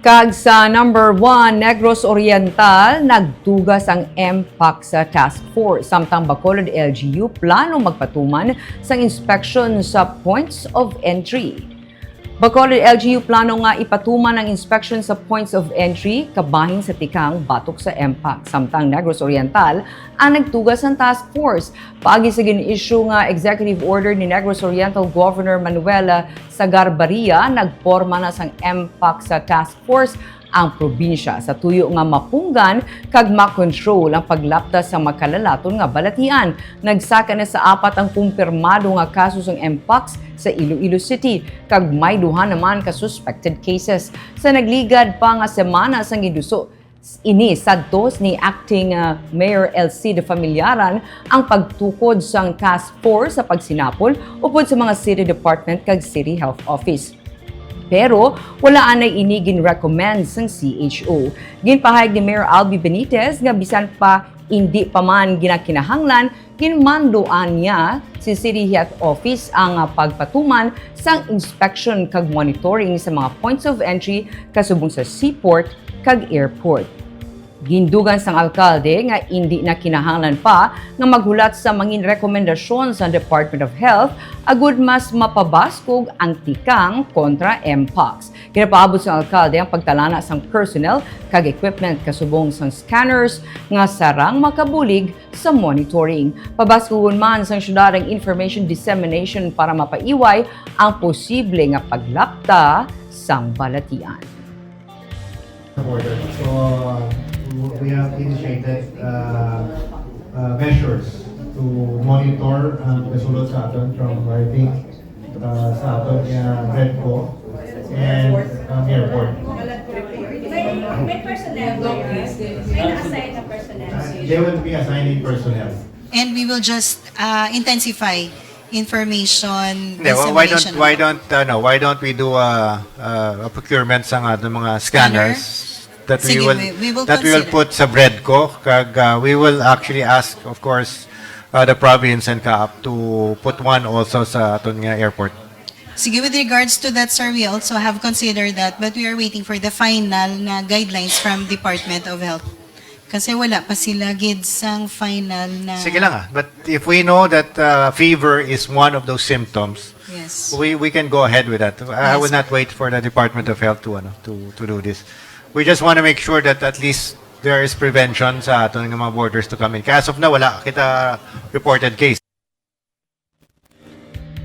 Kag sa number 1, Negros Oriental, nagtugas ang Mpox Task Force. Samtang Bacolod LGU, plano magpatuman sa inspection sa points of entry. Bacolod LGU plano nga ipatuman ang inspection sa points of entry kabahin sa tikang batok sa Mpox. Samtang Negros Oriental ang nagtugas ng task force. Paagi sa gin-issue nga executive order ni Negros Oriental Governor Manuel Sagarbaria, nagporma na sang Mpox task force ang probinsya sa tuyo nga mapunggan kag makontrol ang paglapda sa makalalaton nga balatian. Nagsaka na sa 4 ang kumpirmado nga kaso ng Mpox sa Iloilo City kag may duha naman ka suspected cases. Sa nagligad pa nga semana sang giduso ini sadtos ni acting Mayor LC de Familiaran ang pagtukod sang task force sa pagsinapol upod sa mga city department kag city health office. Pero wala anay inigin recommend sang CHO. Ginpahayag ni Mayor Albi Benitez nga bisan pa hindi pa man ginakinahanglan, ginmandoan niya si City Health Office ang pagpatuman sang inspection kag monitoring sa mga points of entry kasubong sa seaport kag airport. Gindugan sang alkalde nga hindi na kinahanglan pa nga maghulat sa mangin rekomendasyon sa Department of Health agud mas mapabaskog ang tikang kontra Mpox. Ginapaabot sang alkalde ang pagtalana sang personnel kag equipment kasubong sang scanners nga sarang makabulig sa monitoring. Pabaskogon man sang syudad ang information dissemination para mapaiway ang posible nga paglapta sang balatian. We have initiated measures to monitor ang kasulot sa aton from I think sa aton NegOr and airport. May personnel there. May na-assign na personnel. They will be assigning personnel. And we will just intensify information dissemination. Why don't we do a procurement sa ating mga scanners that Sige, we will consider. put sa Breadco kag we will actually ask of course the province and CAAP to put one also sa aton nga airport. Sige, with regards to that, sir, we also have considered that, but we are waiting for the final na guidelines from Department of Health. Kasi wala pa sila gid sang final na... Sige lang but if we know that fever is one of those symptoms, Yes. we can go ahead with that. I will not wait for the Department of Health to do this. We just want to make sure that at least there is prevention sa aton nga mga borders to come in. As of now, wala kita reported case.